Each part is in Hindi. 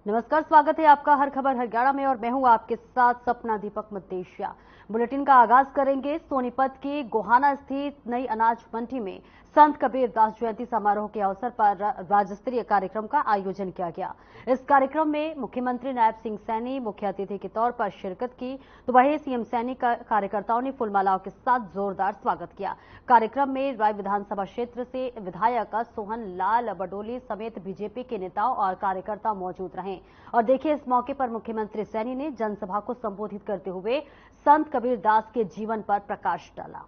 नमस्कार, स्वागत है आपका हर खबर हरियाणा में और मैं हूं आपके साथ सपना दीपक मदेशिया। बुलेटिन का आगाज करेंगे सोनीपत की गोहाना स्थित नई अनाज मंडी में संत कबीर दास जयंती समारोह के अवसर पर राज्य स्तरीय कार्यक्रम का आयोजन किया गया। इस कार्यक्रम में मुख्यमंत्री नायब सिंह सैनी मुख्य अतिथि के तौर पर शिरकत की तो वहीं सीएम सैनी कार्यकर्ताओं ने फूलमालाओं के साथ जोरदार स्वागत किया। कार्यक्रम में राय विधानसभा क्षेत्र से विधायक सोहन लाल बडोली समेत बीजेपी के नेताओं और कार्यकर्ता मौजूद रहे। और देखिए, इस मौके पर मुख्यमंत्री सैनी ने जनसभा को संबोधित करते हुए संत कबीर दास के जीवन पर प्रकाश डाला।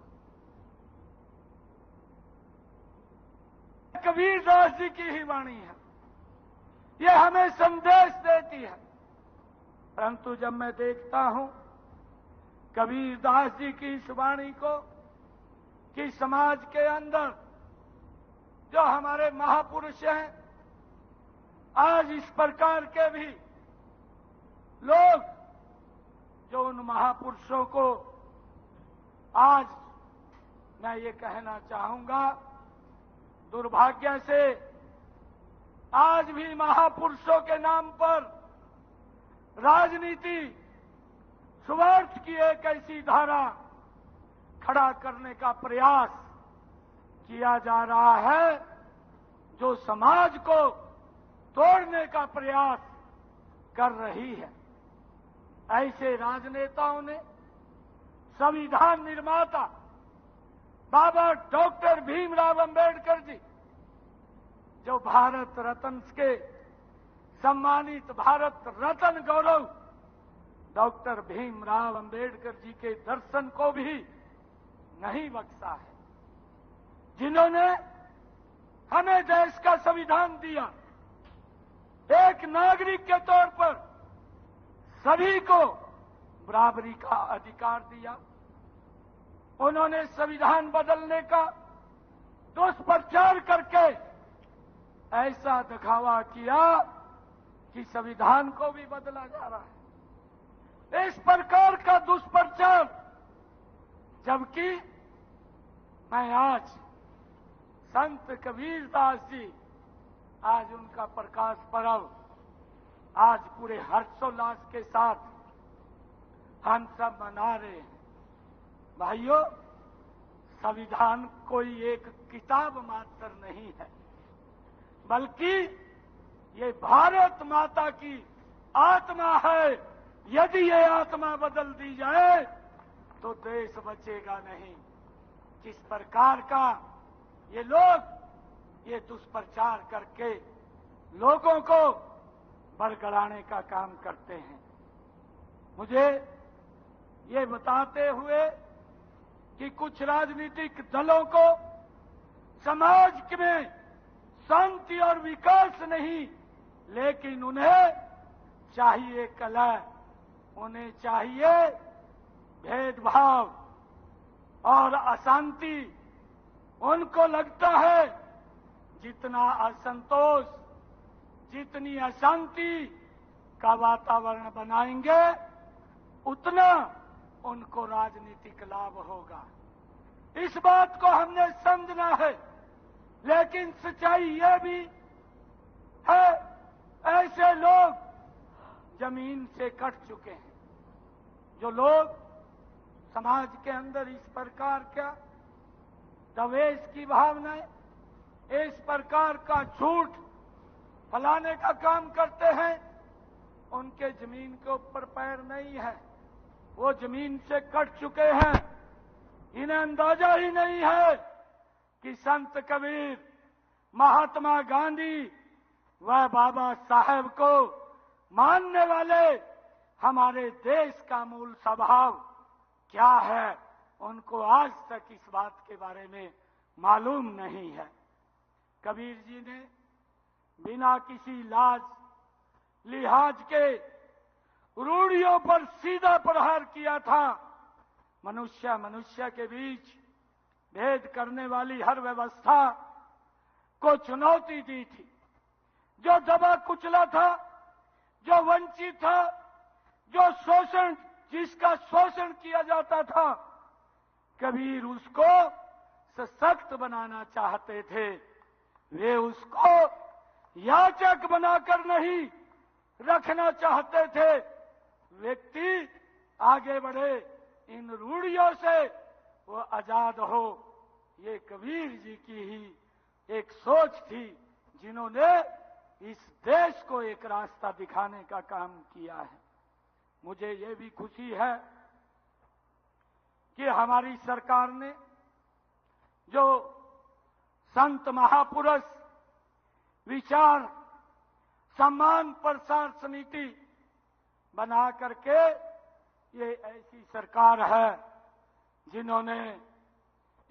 कबीर दास जी की ही वाणी है, यह हमें संदेश देती है। परंतु जब मैं देखता हूं कबीर दास जी की इस वाणी को कि समाज के अंदर जो हमारे महापुरुष हैं, आज इस प्रकार के भी लोग जो उन महापुरुषों को आज मैं ये कहना चाहूंगा, दुर्भाग्य से आज भी महापुरुषों के नाम पर राजनीति स्वार्थ की एक ऐसी धारा खड़ा करने का प्रयास किया जा रहा है जो समाज को तोड़ने का प्रयास कर रही है। ऐसे राजनेताओं ने संविधान निर्माता बाबा डॉक्टर भीमराव अंबेडकर जी, जो भारत रत्न के सम्मानित भारत रत्न गौरव डॉक्टर भीमराव अंबेडकर जी के दर्शन को भी नहीं बख्शा है, जिन्होंने हमें देश का संविधान दिया, एक नागरिक के तौर पर सभी को बराबरी का अधिकार दिया। उन्होंने संविधान बदलने का दुष्प्रचार करके ऐसा दिखावा किया कि संविधान को भी बदला जा रहा है। इस प्रकार का दुष्प्रचार, जबकि मैं आज संत कबीर दास जी, आज उनका प्रकाश पर्व आज पूरे हर्षोल्लास के साथ हम सब मना रहे हैं। भाइयों, संविधान कोई एक किताब मात्र नहीं है, बल्कि ये भारत माता की आत्मा है। यदि ये आत्मा बदल दी जाए तो देश बचेगा नहीं। किस प्रकार का ये लोग ये दुष्प्रचार करके लोगों को बरगलाने का काम करते हैं। मुझे ये बताते हुए कि कुछ राजनीतिक दलों को समाज में शांति और विकास नहीं, लेकिन उन्हें चाहिए कलह, उन्हें चाहिए भेदभाव और अशांति। उनको लगता है जितना असंतोष, जितनी अशांति का वातावरण बनाएंगे, उतना उनको राजनीतिक लाभ होगा। इस बात को हमने समझना है, लेकिन सच्चाई यह भी है, ऐसे लोग जमीन से कट चुके हैं। जो लोग समाज के अंदर इस प्रकार का द्वेष की भावनाएं, इस प्रकार का झूठ फैलाने का काम करते हैं, उनके जमीन के ऊपर पैर नहीं है, वो जमीन से कट चुके हैं। इन्हें अंदाजा ही नहीं है कि संत कबीर, महात्मा गांधी व बाबा साहेब को मानने वाले हमारे देश का मूल स्वभाव क्या है, उनको आज तक इस बात के बारे में मालूम नहीं है। कबीर जी ने बिना किसी लाज लिहाज के रूढ़ियों पर सीधा प्रहार किया था। मनुष्य मनुष्य के बीच भेद करने वाली हर व्यवस्था को चुनौती दी थी। जो दबा कुचला था, जो वंचित था, जो शोषण, जिसका शोषण किया जाता था, कबीर उसको सशक्त बनाना चाहते थे। वे उसको याचक बनाकर नहीं, रखना चाहते थे व्यक्ति आगे बढ़े, इन रूढ़ियों से वो आजाद हो। ये कबीर जी की ही एक सोच थी, जिन्होंने इस देश को एक रास्ता दिखाने का काम किया है। मुझे ये भी खुशी है कि हमारी सरकार ने जो संत महापुरुष विचार सम्मान प्रसार समिति बना करके, ये ऐसी सरकार है जिन्होंने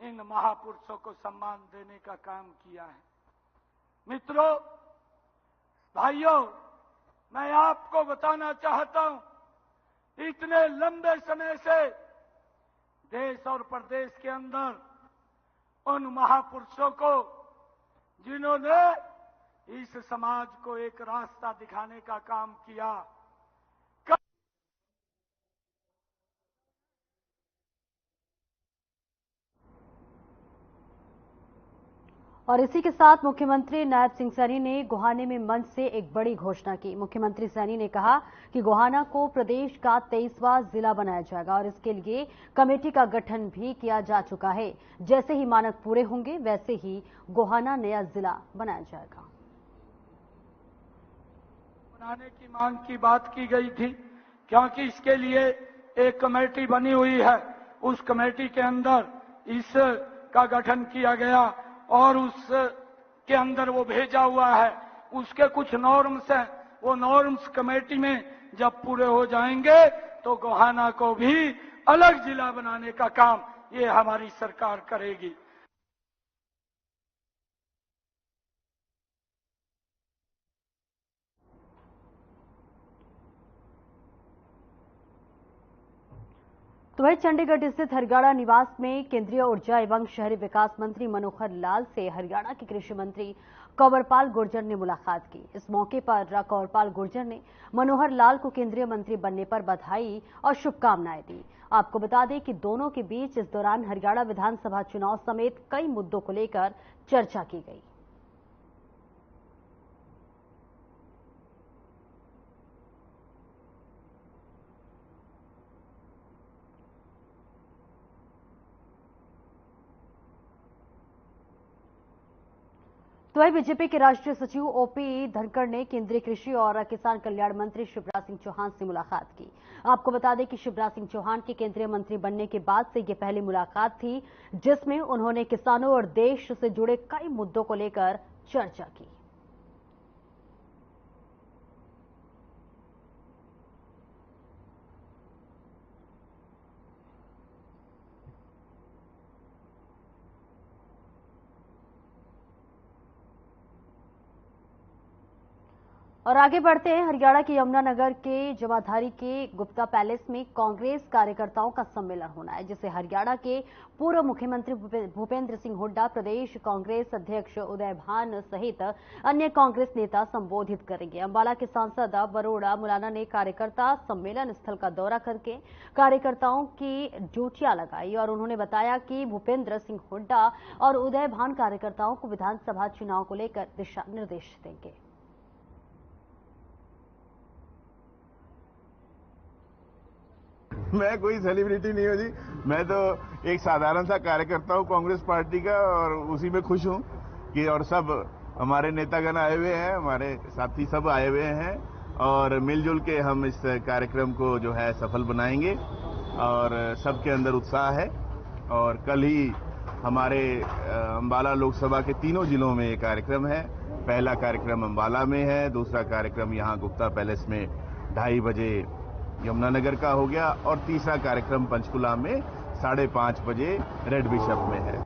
इन महापुरुषों को सम्मान देने का काम किया है। मित्रों, भाइयों, मैं आपको बताना चाहता हूं, इतने लंबे समय से देश और प्रदेश के अंदर उन महापुरुषों को, जिन्होंने इस समाज को एक रास्ता दिखाने का काम किया, और इसी के साथ मुख्यमंत्री नायब सिंह सैनी ने गोहाना में मंच से एक बड़ी घोषणा की। मुख्यमंत्री सैनी ने कहा कि गोहाना को प्रदेश का 23वां जिला बनाया जाएगा और इसके लिए कमेटी का गठन भी किया जा चुका है। जैसे ही मानक पूरे होंगे वैसे ही गोहाना नया जिला बनाया जाएगा। बनाने की मांग की बात की गई थी, क्योंकि इसके लिए एक कमेटी बनी हुई है। उस कमेटी के अंदर इसका गठन किया गया और उसके अंदर वो भेजा हुआ है। उसके कुछ नॉर्म्स हैं, वो नॉर्म्स कमेटी में जब पूरे हो जाएंगे तो गोहाना को भी अलग जिला बनाने का काम ये हमारी सरकार करेगी। तो वही चंडीगढ़ स्थित हरियाणा निवास में केंद्रीय ऊर्जा एवं शहरी विकास मंत्री मनोहर लाल से हरियाणा के कृषि मंत्री कंवरपाल गुर्जर ने मुलाकात की। इस मौके पर कंवरपाल गुर्जर ने मनोहर लाल को केंद्रीय मंत्री बनने पर बधाई और शुभकामनाएं दी। आपको बता दें कि दोनों के बीच इस दौरान हरियाणा विधानसभा चुनाव समेत कई मुद्दों को लेकर चर्चा की गई। तो वही बीजेपी के राष्ट्रीय सचिव ओपी धनखड़ ने केंद्रीय कृषि और किसान कल्याण मंत्री शिवराज सिंह चौहान से मुलाकात की। आपको बता दें कि शिवराज सिंह चौहान के केंद्रीय मंत्री बनने के बाद से ये पहली मुलाकात थी, जिसमें उन्होंने किसानों और देश से जुड़े कई मुद्दों को लेकर चर्चा की। और आगे बढ़ते हैं। हरियाणा के यमुनानगर के जमाधारी के गुप्ता पैलेस में कांग्रेस कार्यकर्ताओं का सम्मेलन होना है, जिसे हरियाणा के पूर्व मुख्यमंत्री भूपेंद्र सिंह हुड्डा, प्रदेश कांग्रेस अध्यक्ष उदय भान सहित अन्य कांग्रेस नेता संबोधित करेंगे। अंबाला के सांसद बरोड़ा मुलाना ने कार्यकर्ता सम्मेलन स्थल का दौरा करके कार्यकर्ताओं की ड्यूटियां लगाई और उन्होंने बताया कि भूपेंद्र सिंह हुड्डा और उदय भान कार्यकर्ताओं को विधानसभा चुनाव को लेकर दिशा निर्देश देंगे। मैं कोई सेलिब्रिटी नहीं हूँ जी, मैं तो एक साधारण सा कार्यकर्ता हूँ कांग्रेस पार्टी का, और उसी में खुश हूँ कि और सब हमारे नेतागण आए हुए हैं, हमारे साथी सब आए हुए हैं और मिलजुल के हम इस कार्यक्रम को जो है सफल बनाएंगे और सबके अंदर उत्साह है। और कल ही हमारे अंबाला लोकसभा के तीनों जिलों में ये कार्यक्रम है। पहला कार्यक्रम अंबाला में है, दूसरा कार्यक्रम यहाँ गुप्ता पैलेस में 2:30 बजे यमुनानगर का हो गया और तीसरा कार्यक्रम पंचकुला में 5:30 बजे रेड बिशप में है।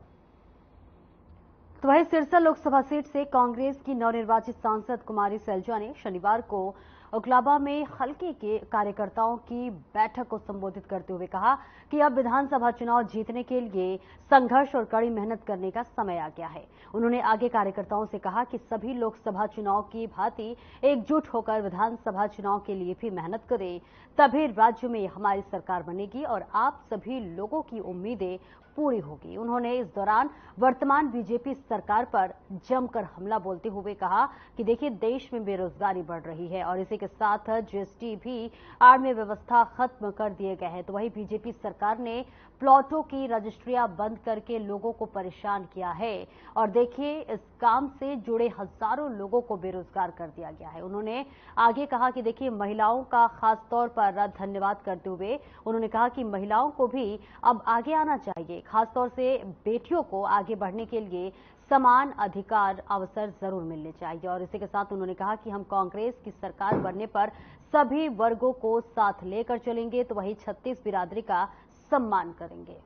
तो वहीं सिरसा लोकसभा सीट से कांग्रेस की नवनिर्वाचित सांसद कुमारी सैलजा ने शनिवार को ओखलाबा में हल्के के कार्यकर्ताओं की बैठक को संबोधित करते हुए कहा कि अब विधानसभा चुनाव जीतने के लिए संघर्ष और कड़ी मेहनत करने का समय आ गया है। उन्होंने आगे कार्यकर्ताओं से कहा कि सभी लोकसभा चुनाव की भांति एकजुट होकर विधानसभा चुनाव के लिए भी मेहनत करें, तभी राज्य में हमारी सरकार बनेगी और आप सभी लोगों की उम्मीदें पूरी होगी। उन्होंने इस दौरान वर्तमान बीजेपी सरकार पर जमकर हमला बोलते हुए कहा कि देखिए, देश में बेरोजगारी बढ़ रही है और इसी के साथ जीएसटी भी आड़ में व्यवस्था खत्म कर दिए गए हैं। तो वहीं बीजेपी सरकार ने प्लॉटों की रजिस्ट्रियां बंद करके लोगों को परेशान किया है और देखिए, इस काम से जुड़े हजारों लोगों को बेरोजगार कर दिया गया है। उन्होंने आगे कहा कि देखिए, महिलाओं का खास तौर पर धन्यवाद करते हुए उन्होंने कहा कि महिलाओं को भी अब आगे आना चाहिए, खासतौर से बेटियों को आगे बढ़ने के लिए समान अधिकार अवसर जरूर मिलने चाहिए। और इसी के साथ उन्होंने कहा कि हम कांग्रेस की सरकार बनने पर सभी वर्गों को साथ लेकर चलेंगे, तो वही 36 बिरादरी का सम्मान करेंगे।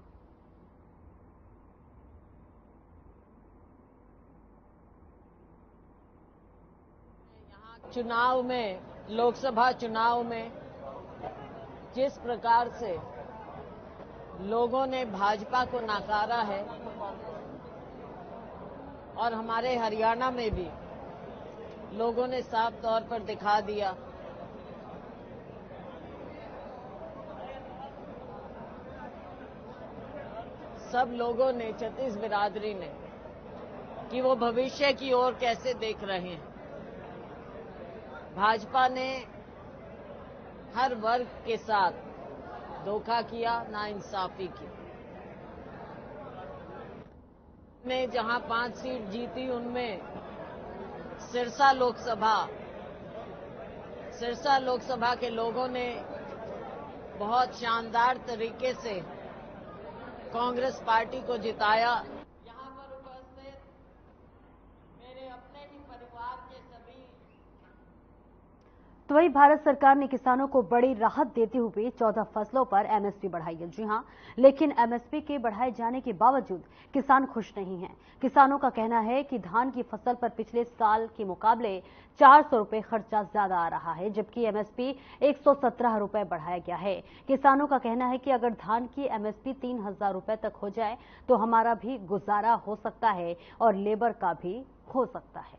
चुनाव में, लोकसभा चुनाव में जिस प्रकार से लोगों ने भाजपा को नकारा है और हमारे हरियाणा में भी लोगों ने साफ तौर पर दिखा दिया सब लोगों ने, 36 बिरादरी ने, कि वो भविष्य की ओर कैसे देख रहे हैं। भाजपा ने हर वर्ग के साथ धोखा किया, नाइंसाफी की। ने जहां 5 सीट जीती उनमें सिरसा लोकसभा के लोगों ने बहुत शानदार तरीके से कांग्रेस पार्टी को जिताया। यहां पर उपस्थित मेरे अपने ही परिवार के सभी। तो वही भारत सरकार ने किसानों को बड़ी राहत देते हुए 14 फसलों पर एमएसपी बढ़ाई है। जी हां, लेकिन एमएसपी के बढ़ाए जाने के बावजूद किसान खुश नहीं हैं। किसानों का कहना है कि धान की फसल पर पिछले साल के मुकाबले 400 रुपए खर्चा ज्यादा आ रहा है, जबकि एमएसपी 117 रुपए बढ़ाया गया है। किसानों का कहना है कि अगर धान की एमएसपी 3000 रुपए तक हो जाए तो हमारा भी गुजारा हो सकता है और लेबर का भी हो सकता है।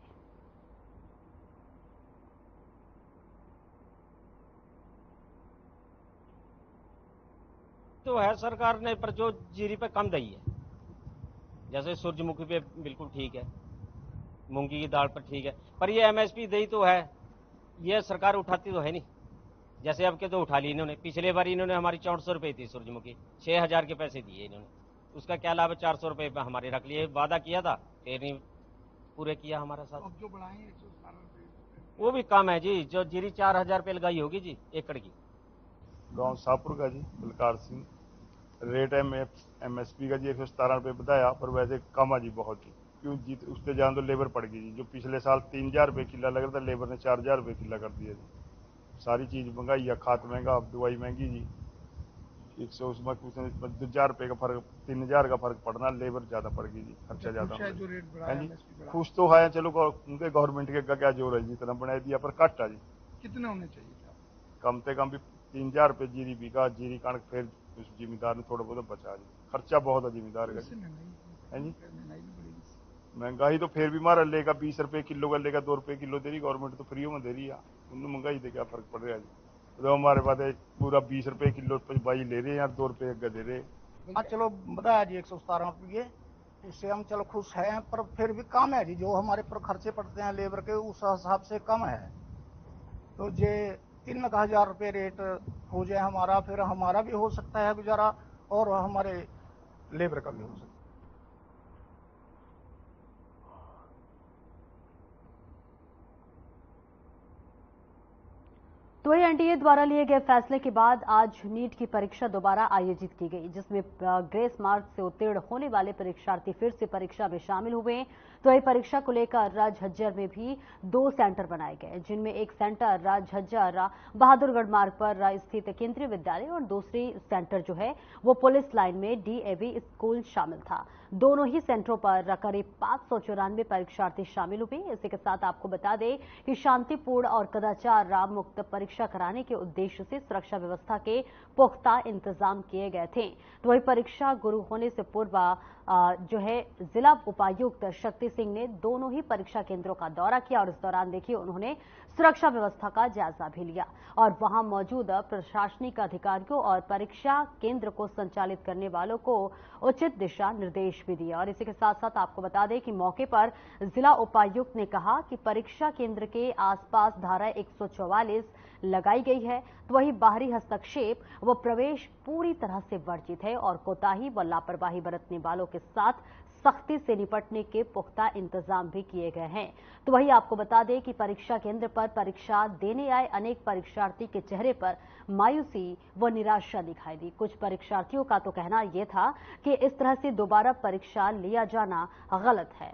तो है सरकार ने, पर जो जीरी पे कम दई है, जैसे सूरजमुखी पे बिल्कुल ठीक है, मूंगी की दाल पर ठीक है, पर ये एमएसपी दई तो है, ये सरकार उठाती तो है नहीं। जैसे अब के तो उठा ली इन्होंने, पिछले बार इन्होंने हमारी 400 रुपए थी सूरजमुखी, 6000 के पैसे दिए इन्होंने, उसका क्या लाभ है? 400 रुपए पे हमारे रख लिए, वादा किया था फिर नहीं पूरे किया हमारे साथ। अब जो बढ़ाएंगे 117 रुपए वो भी कम है जी, जो जीरी 4000 रुपए लगाई होगी जी एकड़ की। गांव शाहपुर का जी, बलकार सिंह। रेट एमएसपी का जी 117 रुपये बताया, पर वैसे कम है जी बहुत ही, क्यों जी उस पर जान तो लेबर पड़ गई जी। जो पिछले साल 3000 रुपये किला लग रहा था, लेबर ने 4000 रुपये किला कर दिया जी। सारी चीज महंगाई है, खाद महंगा, अब दवाई महंगी जी। 100 उसमें 2000 रुपये का फर्क, 3000 का फर्क पड़ना, लेबर ज्यादा पड़ गई जी, खर्चा ज्यादा है जी। खुश तो है, चलो उनके गवर्नमेंट के क्या जोर है जी, इतना बना दिया, पर कट है जी। कितने होने चाहिए? कम से कम भी 3000 रुपये जीरी बिका, जीरी कणक, फिर उस जिम्मेदार ने थोड़ा बहुत बचा जी। खर्चा बहुत है जिम्मेदार का है जी। महंगाई तो फिर भी मारा लेगा, 20 रुपए किलो का लेगा, 2 रुपए किलो दे रही गवर्नमेंट, तो फ्री में दे रही है। उन्हें महंगाई से क्या फर्क पड़ रहा है जी? तो हमारे पास पूरा 20 रुपए किलो बाई ले रहे हैं यार, 2 रुपए अग्गा दे रहे। हाँ चलो बताया जी 117 रुपये, उससे हम चलो खुश हैं, पर फिर भी कम है जी। जो हमारे पर खर्चे पड़ते हैं लेबर के, उस हिसाब से कम है। तो जे 3000 रुपये रेट हो जाए हमारा, फिर हमारा भी हो सकता है गुजारा और हमारे लेबर का भी हो सकता है। तो एनडीए द्वारा लिए गए फैसले के बाद आज नीट की परीक्षा दोबारा आयोजित की गई, जिसमें ग्रेस मार्क से उत्तीर्ण होने वाले परीक्षार्थी फिर से परीक्षा में शामिल हुए। तो यह परीक्षा को लेकर राजझज्जर में भी 2 सेंटर बनाए गए, जिनमें एक सेंटर राजझज्जर बहादुरगढ़ मार्ग पर स्थित केंद्रीय विद्यालय और दूसरी सेंटर जो है वो पुलिस लाइन में डीएवी स्कूल शामिल था। दोनों ही सेंटरों पर करीब 594 परीक्षार्थी शामिल हुए। इसी के साथ आपको बता दें कि शांतिपूर्ण और कदाचार मुक्त परीक्षा परीक्षा कराने के उद्देश्य से सुरक्षा व्यवस्था के पुख्ता इंतजाम किए गए थे। तो वही परीक्षा गुरु होने से पूर्व जो है जिला उपायुक्त शक्ति सिंह ने दोनों ही परीक्षा केंद्रों का दौरा किया और इस दौरान देखिए उन्होंने सुरक्षा व्यवस्था का जायजा भी लिया और वहां मौजूद प्रशासनिक अधिकारियों और परीक्षा केंद्र को संचालित करने वालों को उचित दिशा निर्देश भी दिए। और इसी के साथ साथ आपको बता दें कि मौके पर जिला उपायुक्त ने कहा कि परीक्षा केंद्र के आसपास धारा 144 लगाई गई है, तो वही बाहरी हस्तक्षेप व प्रवेश पूरी तरह से वर्जित है और कोताही व लापरवाही बरतने वालों के साथ सख्ती से निपटने के पुख्ता इंतजाम भी किए गए हैं। तो वही आपको बता दें कि परीक्षा केंद्र पर परीक्षा देने आए अनेक परीक्षार्थी के चेहरे पर मायूसी व निराशा दिखाई दी। कुछ परीक्षार्थियों का तो कहना यह था कि इस तरह से दोबारा परीक्षा लिया जाना गलत है।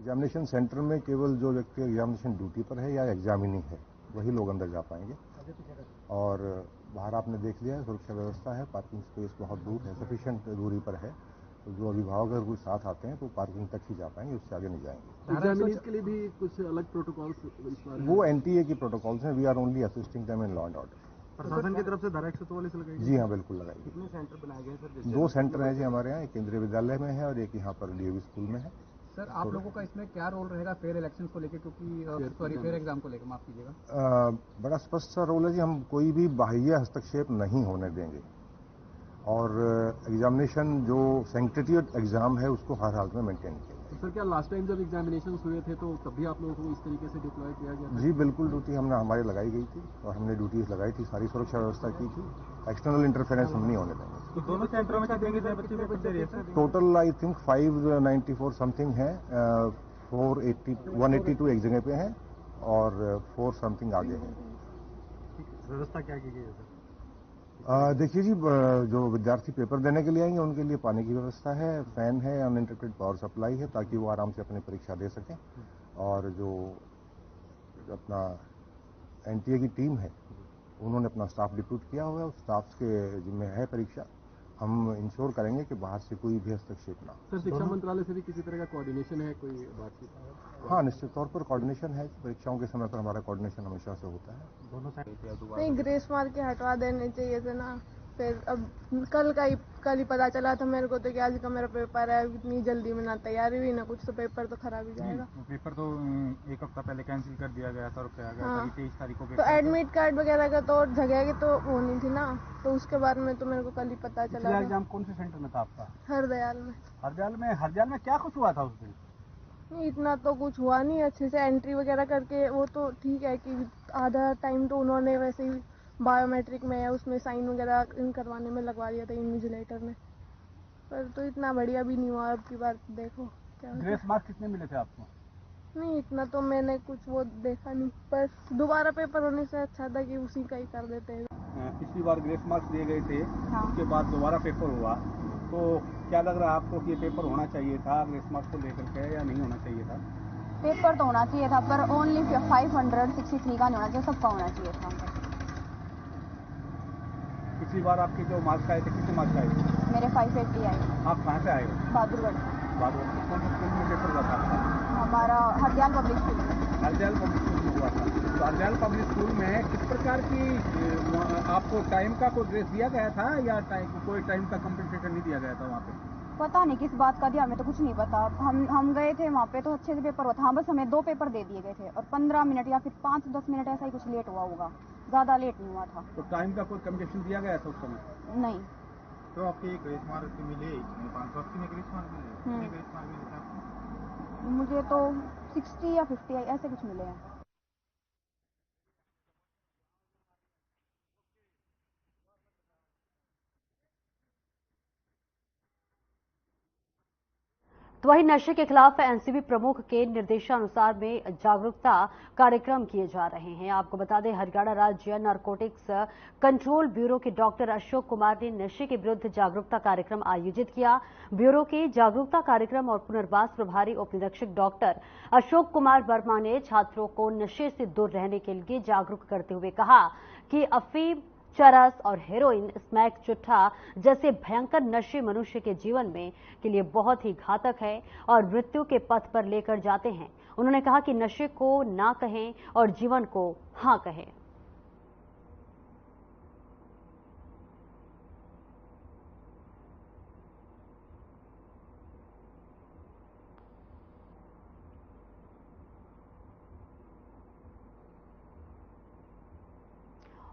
एग्जामिनेशन सेंटर में केवल जो व्यक्ति एग्जामिनेशन ड्यूटी पर है या एग्जामिनिंग है वही लोग अंदर जा पाएंगे और बाहर आपने देख लिया है सुरक्षा व्यवस्था है, पार्किंग स्पेस बहुत दूर है, सफिशिएंट दूरी पर है। तो जो अभिभावक अगर कोई साथ आते हैं तो पार्किंग तक ही जा पाएंगे, उससे आगे नहीं जाएंगे। एग्जामिनीज के लिए भी कुछ अलग प्रोटोकॉल्स वो एनटीए की प्रोटोकॉल्स हैं, we are only assisting them in law and order. प्रशासन की तरफ से धारा 144 लगाई? जी हाँ, बिल्कुल लगाई। कितने सेंटर बनाए गए सर? 2 सेंटर हैं जी हमारे यहाँ, एक केंद्रीय विद्यालय में है और एक यहाँ पर डीएवी स्कूल में है। सर आप लोगों का इसमें क्या रोल रहेगा फेयर इलेक्शन को लेकर, क्योंकि फेयर एग्जाम को लेकर, माफ कीजिएगा? बड़ा स्पष्ट सा रोल है जी, हम कोई भी बाह्य हस्तक्षेप नहीं होने देंगे और एग्जामिनेशन जो सैंक्टिटी एग्जाम है उसको हर हाल में मेंटेन किया। तो सर क्या लास्ट टाइम जब एग्जामिनेशन हुए थे तो तब भी आप लोगों को इस तरीके से डिप्लॉय किया गया था? जी बिल्कुल, ड्यूटी हमने हमारी लगाई गई थी और हमने ड्यूटीज लगाई थी, सारी सुरक्षा व्यवस्था की थी। एक्सटर्नल इंटरफेरेंस हम नहीं होने देंगे। तो दोनों सेंटरों में देंगे बच्चे पेपर दे रहे हैं? टोटल आई थिंक 594 समथिंग है, 182 एक जगह पे है और 4 समथिंग आगे है। व्यवस्था क्या की गई है सर? देखिए जी, जो विद्यार्थी पेपर देने के लिए आएंगे उनके लिए पानी की व्यवस्था है, फैन है, अनइंटरप्टेड पावर सप्लाई है ताकि वो आराम से अपनी परीक्षा दे सकें। और जो अपना एनटीए की टीम है उन्होंने अपना स्टाफ डिप्यूट किया हुआ है, उस स्टाफ के जिम्मे है परीक्षा। हम इंश्योर करेंगे कि बाहर से कोई भी हस्तक्षेप ना। सर शिक्षा मंत्रालय से भी किसी तरह का कोऑर्डिनेशन है, कोई बातचीत? हाँ, निश्चित तौर पर कोऑर्डिनेशन है, परीक्षाओं के समय पर हमारा कोऑर्डिनेशन हमेशा से होता है। दोनों नहीं, ग्रेस मार्क के हटवा देने चाहिए थे ना। फिर अब कल ही पता चला था मेरे को तो कि आज का मेरा पेपर है, इतनी जल्दी में ना तैयारी हुई ना कुछ, तो पेपर तो खराब ही जाएगा। पेपर तो 1 हफ्ता पहले कैंसिल कर दिया गया था और क्या गया था 23 तारीख को। तो एडमिट कार्ड वगैरह का तो जगह की तो होनी थी ना, तो उसके बारे में तो मेरे को कल ही पता चला। एग्जाम कौन से सेंटर में था आपका? हरदयाल में। हरदयाल में क्या कुछ हुआ था उस दिन? नहीं, इतना तो कुछ हुआ नहीं, अच्छे से एंट्री वगैरह करके वो तो ठीक है कि आधा टाइम तो उन्होंने वैसे ही बायोमेट्रिक में उसमें साइन वगैरह करवाने में लगवा दिया था इन्विजिलेटर ने, पर तो इतना बढ़िया भी नहीं हुआ। अब की बार देखो क्या। ग्रेस मार्क्स कितने मिले थे आपको? नहीं, इतना तो मैंने कुछ वो देखा नहीं, पर दोबारा पेपर होने से अच्छा था कि उसी का ही कर देते हैं। पिछली बार ग्रेस मार्क्स दिए गए थे, हाँ। उसके बाद दोबारा पेपर हुआ, तो क्या लग रहा है आपको कि पेपर होना चाहिए था ग्रेस मार्क्स को लेकर के या नहीं होना चाहिए था? पेपर तो होना चाहिए था, पर ओनली 563 का नहीं होना चाहिए, सबका होना चाहिए था। पिछली बार आपके जो मार्क्स आए थे, कितने मार्क्स आए थे? मेरे 580 आए। आप कहाँ से आए हो? बहादुरगढ़। बहादुरगढ़। कौन से स्कूल में पेपर हुआ था आपका? हमारा हरदयाल पब्लिक स्कूल में। हरदयाल पब्लिक स्कूल में हुआ था। तो हरदयाल पब्लिक स्कूल में किस प्रकार की आपको टाइम का कोई ड्रेस दिया गया था या कोई टाइम का कंपनसेशन नहीं दिया गया था वहाँ पे? पता नहीं किस बात का दिया, हमें तो कुछ नहीं पता। हम गए थे वहाँ पे तो अच्छे से पेपर हुआ था। हाँ, बस हमें 2 पेपर दे दिए गए थे और 15 मिनट या फिर 5-10 मिनट ऐसा ही कुछ लेट हुआ होगा, ज्यादा लेट नहीं हुआ था। तो टाइम का कोई कंपनसेशन दिया गया था उस समय? नहीं। तो आपकी ग्रेस मार्क मिले 580 में ग्रेस मार्क मिले? ग्रेस मार्क मिले थे आपको? मुझे तो 60 या 50 ऐसे कुछ मिले हैं। तो वहीं नशे के खिलाफ एनसीबी प्रमुख के निर्देशानुसार में जागरूकता कार्यक्रम किए जा रहे हैं। आपको बता दें, हरियाणा राज्य नारकोटिक्स कंट्रोल ब्यूरो के डॉक्टर अशोक कुमार ने नशे के विरुद्ध जागरूकता कार्यक्रम आयोजित किया। ब्यूरो के जागरूकता कार्यक्रम और पुनर्वास प्रभारी उप निरीक्षक डॉक्टर अशोक कुमार वर्मा ने छात्रों को नशे से दूर रहने के लिए जागरूक करते हुए कहा कि अफीम चरस और हेरोइन, स्मैक, चुट्टा जैसे भयंकर नशे मनुष्य के जीवन में के लिए बहुत ही घातक है और मृत्यु के पथ पर लेकर जाते हैं। उन्होंने कहा कि नशे को ना कहें और जीवन को हाँ कहें।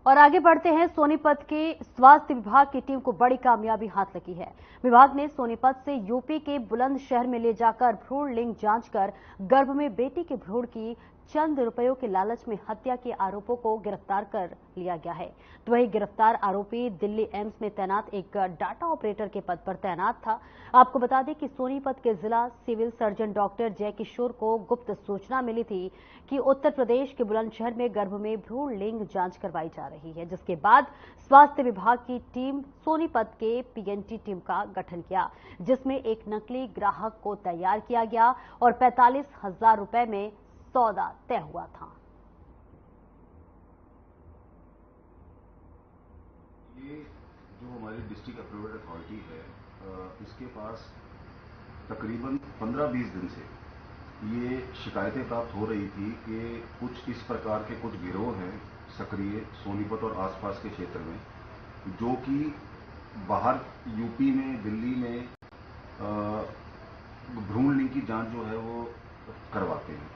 और आगे बढ़ते हैं, सोनीपत के स्वास्थ्य विभाग की टीम को बड़ी कामयाबी हाथ लगी है। विभाग ने सोनीपत से यूपी के बुलंदशहर में ले जाकर भ्रूण लिंग जांच कर गर्भ में बेटी के भ्रूण की चंद रुपयों के लालच में हत्या के आरोपों को गिरफ्तार कर लिया गया है। तो वही गिरफ्तार आरोपी दिल्ली एम्स में तैनात एक डाटा ऑपरेटर के पद पर तैनात था। आपको बता दें कि सोनीपत के जिला सिविल सर्जन डॉक्टर जयकिशोर को गुप्त सूचना मिली थी कि उत्तर प्रदेश के बुलंदशहर में गर्भ में भ्रूण लिंग जांच करवाई जा रही है, जिसके बाद स्वास्थ्य विभाग की टीम सोनीपत के पीएनटी टीम का गठन किया, जिसमें एक नकली ग्राहक को तैयार किया गया और 45,000 रुपए में सौदा तय हुआ था। ये जो हमारी डिस्ट्रिक्ट अप्रूवल अथॉरिटी है, इसके पास तकरीबन 15-20 दिन से ये शिकायतें प्राप्त हो रही थी कि कुछ इस प्रकार के कुछ गिरोह हैं सक्रिय सोनीपत और आसपास के क्षेत्र में, जो कि बाहर यूपी में, दिल्ली में भ्रूण लिंग की जांच जो है वो करवाते हैं।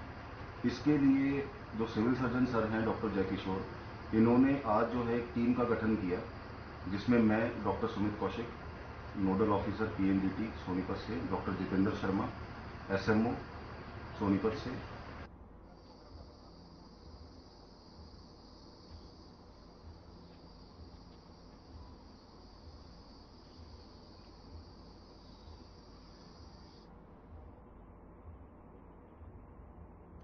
इसके लिए जो सिविल सर्जन सर हैं डॉक्टर जयकिशोर, इन्होंने आज जो है एक टीम का गठन किया, जिसमें मैं doctor Sumit Kaushik, nodal officer PNDT Sonipat से, डॉक्टर जितेंद्र शर्मा एसएमओ सोनीपत से।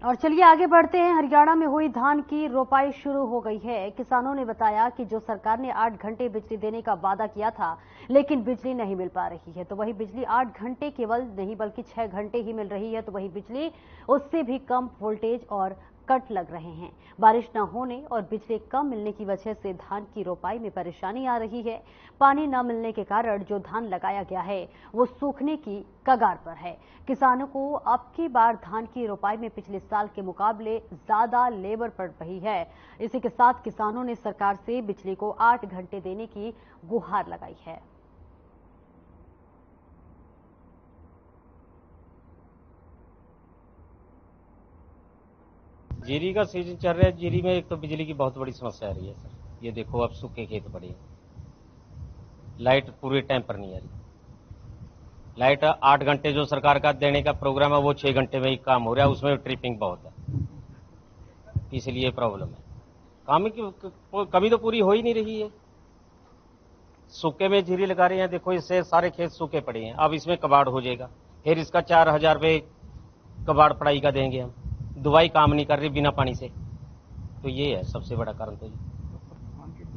और चलिए आगे बढ़ते हैं। हरियाणा में हुई धान की रोपाई शुरू हो गई है। किसानों ने बताया कि जो सरकार ने 8 घंटे बिजली देने का वादा किया था, लेकिन बिजली नहीं मिल पा रही है। तो वही बिजली 8 घंटे केवल नहीं बल्कि 6 घंटे ही मिल रही है। तो वही बिजली उससे भी कम वोल्टेज और कट लग रहे हैं। बारिश न होने और बिजली कम मिलने की वजह से धान की रोपाई में परेशानी आ रही है। पानी न मिलने के कारण जो धान लगाया गया है वो सूखने की कगार पर है। किसानों को अब की बार धान की रोपाई में पिछले साल के मुकाबले ज्यादा लेबर पड़ रही है। इसी के साथ किसानों ने सरकार से बिजली को 8 घंटे देने की गुहार लगाई है। जीरी का सीजन चल रहा है। जीरी में एक तो बिजली की बहुत बड़ी समस्या आ रही है सर। ये देखो अब सूखे खेत पड़े हैं, लाइट पूरे टाइम पर नहीं आ रही। लाइट 8 घंटे जो सरकार का देने का प्रोग्राम है वो 6 घंटे में ही काम हो रहा है, उसमें ट्रिपिंग बहुत है, इसलिए प्रॉब्लम है। काम की कमी तो पूरी हो ही नहीं रही है। सूखे में जीरी लगा रहे हैं, देखो इससे सारे खेत सूखे पड़े हैं। अब इसमें कबाड़ हो जाएगा, फिर इसका 4,000 रुपये कबाड़ पड़ाई का देंगे हम। दवाई काम नहीं कर रही बिना पानी से। तो ये है सबसे बड़ा कारण। तो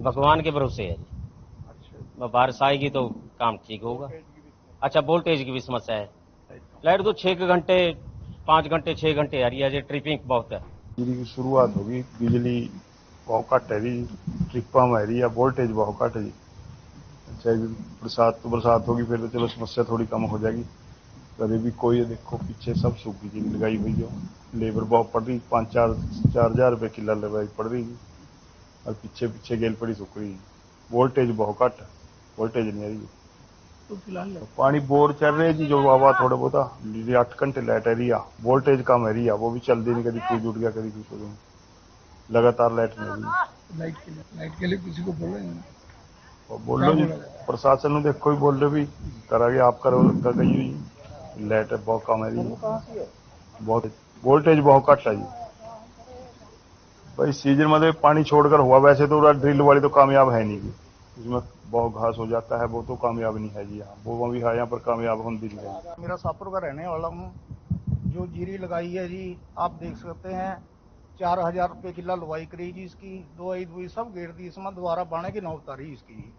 भगवान के भरोसे है जी, बारिश आएगी तो काम ठीक होगा। अच्छा, वोल्टेज की भी समस्या है। लाइट तो 6 घंटे 5 घंटे 6 घंटे आ रही है, ट्रिपिंग बहुत है। बिजली की शुरुआत होगी, बिजली बहुत घट है जी, ट्रिपा में रही है, वोल्टेज बहुत घट है जी। अच्छा, बरसात होगी फिर तो चलो समस्या थोड़ी कम हो जाएगी। कभी भी कोई देखो पीछे सब सूखी जी लगाई हुई जो लेबर बहुत पड़ रही, 4,000 रुपये किला लगाई पड़ रही जी, और पीछे गेल पड़ी सूख रही। वोल्टेज बहुत घट, वोल्टेज नहीं आ रही। तो फिलहाल पानी बोर चल रहे जी, जो हवा थोड़ा बहुत 8 घंटे लाइट है रही, वोल्टेज कम है रही, वो भी चल दी नहीं, कभी कोई जुट गया कभी कुछ हो गया, लगातार लाइट नहीं रही। लाइट के लिए किसी को बोलो बोलो जी, प्रशासन ने देखो ही बोल रहे भी करा आप करो गई हुई, लाइट बहुत कम है रही, बहुत वोल्टेज बहुत घट है जी। भाई सीजन में पानी छोड़कर हुआ, वैसे तो ड्रिल वाली तो कामयाब है नहीं, उसमें बहुत घास हो जाता है, वो तो कामयाब नहीं है जी। यहाँ वो भी है, यहाँ पर कामयाब होने नहीं है। मेरा शाहपुर का रहने वाला हूँ। जो जीरी लगाई है जी, आप देख सकते हैं 4,000 रुपये किला लुवाई करी जी इसकी, दवाई सब गेर दी, इसमें दोबारा बाणे की नौ उतारी इसकी।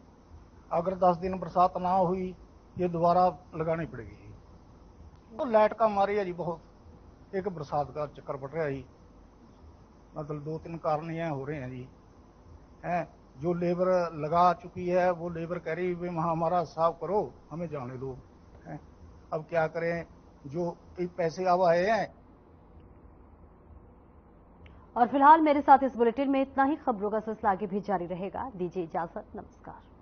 अगर 10 दिन बरसात ना हुई ये दोबारा लगानी पड़ेगी। तो लाइट का मारी है जी बहुत, एक बरसात का चक्कर पड़ रहा है जी, मतलब 2-3 कारण ये हो रहे हैं जी हैं। जो लेबर लगा चुकी है वो लेबर कह रही है हमारा साफ करो, हमें जाने दो। अब क्या करें, जो पैसे अब आए हैं। और फिलहाल मेरे साथ इस बुलेटिन में इतना ही। खबरों का सिलसिला आगे भी जारी रहेगा। दीजिए इजाजत, नमस्कार।